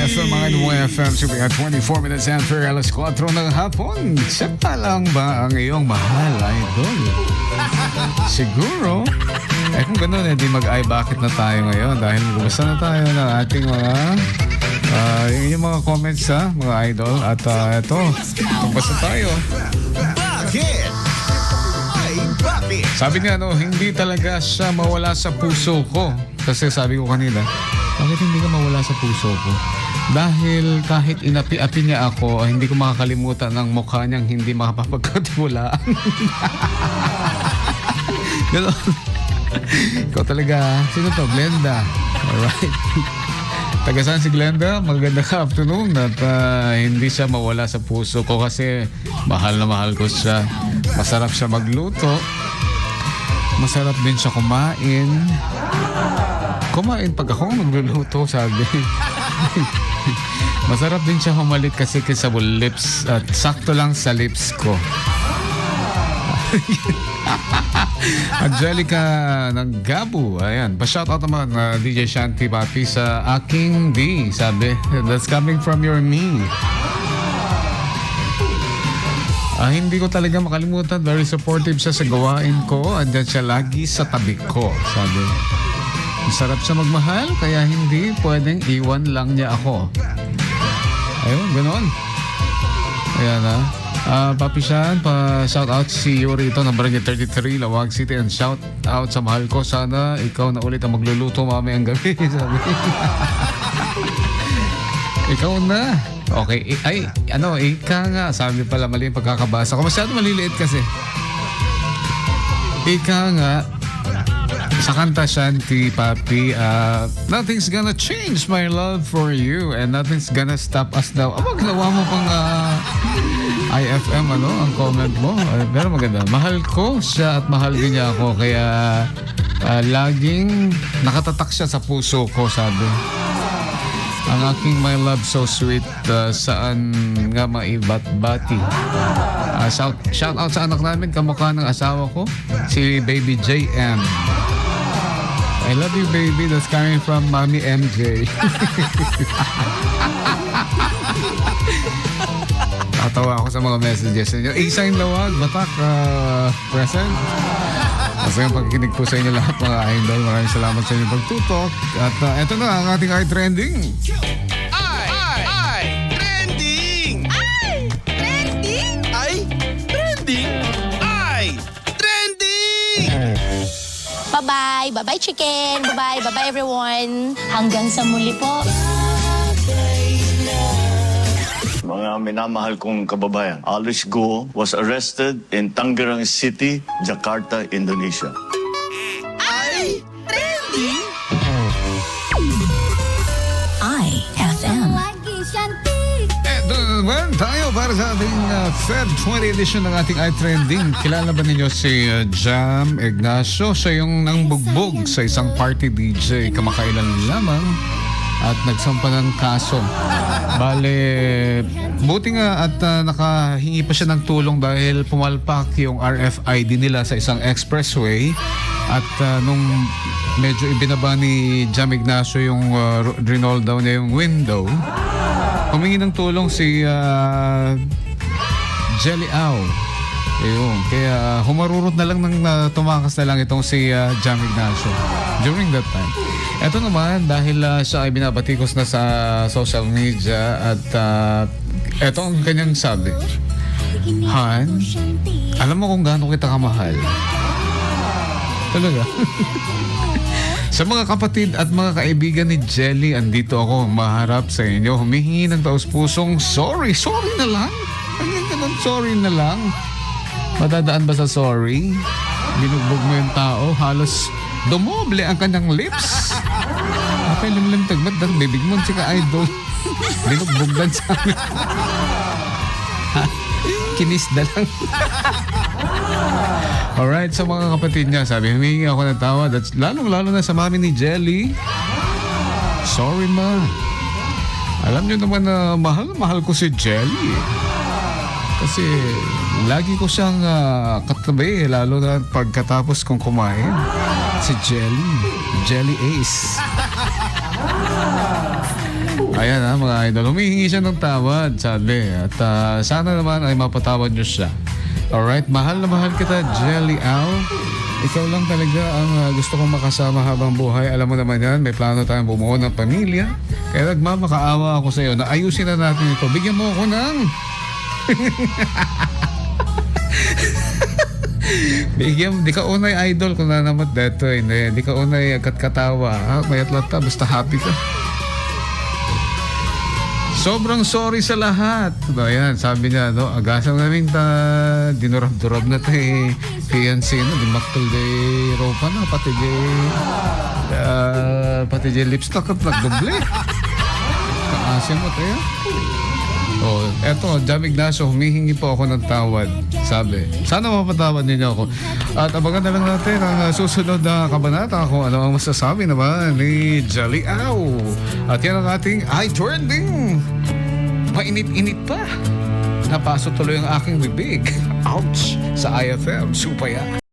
sa mga FM Super 24 minutes after alas 4 ng hapon. Sakta lang ba ang iyong mahal, idol? Siguro. Kung gano'n, di mag-ay bakit na tayo ngayon dahil gusto na tayo ng ating mga yung mga comments mga idol. At ito, magbasa tayo. Bakit? Ay, bakit? Sabi niya, hindi talaga siya mawala sa puso ko. Kasi sabi ko kanina, bakit hindi ka mawala sa puso ko? Dahil kahit inapi-api niya ako, hindi ko makakalimutan ang mukha niyang hindi makapapagkatiwalaan. Ganon. Ikaw talaga. Sino to? Glenda. Alright. Taga saan si Glenda? Magandang afternoon. At hindi siya mawala sa puso ko kasi mahal na mahal ko siya. Masarap siya magluto. Masarap din siya kumain. Kumain pag ako magluluto, sabi. Masarap din siya humalit kasi kissable lips at sakto lang sa lips ko. Angelica ng Gabu. Ayan. Pa-shoutout naman DJ Shanti Papi sa aking D. Sabi, that's coming from your me. Hindi ko talaga makalimutan. Very supportive siya sa gawain ko. Andyan siya lagi sa tabi ko. Sabi, masarap siya magmahal kaya hindi pwedeng iwan lang niya ako. Ayun, ganoon. Ayan Papi Shan, pa-shoutout si Yuri ito ng Barangay 33, Lawag City, and shoutout sa mahal ko. Sana ikaw na ulit ang magluluto mamayang gabi. Sabi. Ikaw na. Okay. Ika nga. Sabi pala mali yung pagkakabasa ko. Masyado maliliit kasi. Ika nga. Sa kanta Shanti, Papi, nothing's gonna change my love for you and nothing's gonna stop us daw. Ginawa mo pang IFM, ang comment mo. Pero maganda. Mahal ko siya at mahal din niya ako. Kaya laging nakatatak siya sa puso ko, sabi. Ang aking my love so sweet, saan nga maibat-bati. Shout out sa anak namin, kamukha ng asawa ko, si Baby JM. I love you, baby. That's coming from Mommy MJ. Tatawa ako sa mga messages ninyo. Isang Lawag, Batak, present. Masayang pagkikinig po sa inyo lahat, mga idol. Maraming salamat sa inyong pagtutok. At eto na ang ating trending. Trending! Trending! Trending! Trending! Bye-bye! Bye-bye, chicken! Bye-bye! Bye-bye, everyone! Hanggang sa muli po! Mga minamahal kong kababayan, Alice Go was arrested in Tangerang City, Jakarta, Indonesia. Trending! IFM. Eto naman tayo para sa ating Feb 20 edition ng ating iTrending. Kilala ba ninyo si Jam Ignacio? Siya yung nangbugbog sa isang party DJ kamakailan lamang at nagsampa ng kaso. Bale, buti nga at nakahingi pa siya ng tulong dahil pumalpak yung RFID nila sa isang expressway at nung medyo ibinaba ni Jam Ignacio yung rinol down niya yung window, humingi ng tulong si Jelly Au. Ayun, kaya humarurot na lang tumakas na lang itong si Jam Ignacio during that time. Ito naman, dahil siya ay binabatikos na sa social media at ito ang kanyang sabi. Han, alam mo kung gaano kita kamahal. Talaga. Sa mga kapatid at mga kaibigan ni Jelly, andito ako maharap sa inyo. Humihingi ng taus-pusong sorry. Sorry na lang? Hanggang ganun, sorry na lang. Madadaan ba sa sorry? Binugbog mo yung tao, halos dumoble ang kanyang lips. Apay limlim tagbat dahil bibig mo si ka-idol. Binugbog sa amin. Kinisda lang. Alright, sa mga kapatid niya, sabi, humingi ako ng tawad. At lalong-lalo na sa mami ni Jelly. Sorry, ma. Alam niyo naman na mahal ko si Jelly. Kasi lagi ko siyang katabi, lalo na pagkatapos kong kumain. Si Jelly Ace. Ayan ha, mga idol. Humihingi siya ng tawad, sabi. At sana naman ay mapatawad niyo siya. Alright, mahal na mahal kita, Jelly Al. Ikaw lang talaga ang gusto kong makasama habang buhay. Alam mo naman yan, may plano tayong bumuo ng pamilya. Kaya nagmamakaawa ako sa iyo na ayusin na natin ito. Bigyan mo ako ng... Bigyan, di ka unay idol kung na naman dito. Hindi, di ka unay katkatawa. May atlata, basta happy ka. Sobrang sorry sa lahat. Ayan, sabi niya, no, agasang namin dinurab-durab na tayo. Fiancé, no, di maktul de ropa na, pati de lipstick at nagdoble. Kaasya mo tayo. Oh, eto, Jam Ignacio, humihingi po ako ng tawad. Sabi, sana mapatawad ninyo ako. At abangan na lang natin ang susunod na kabanata kung ano ang masasabi naman ni Jelly Au. At yan ang ating i-trending. Mainit-init pa. Napasok tuloy ang aking bibig. Ouch! Sa IFM, supaya.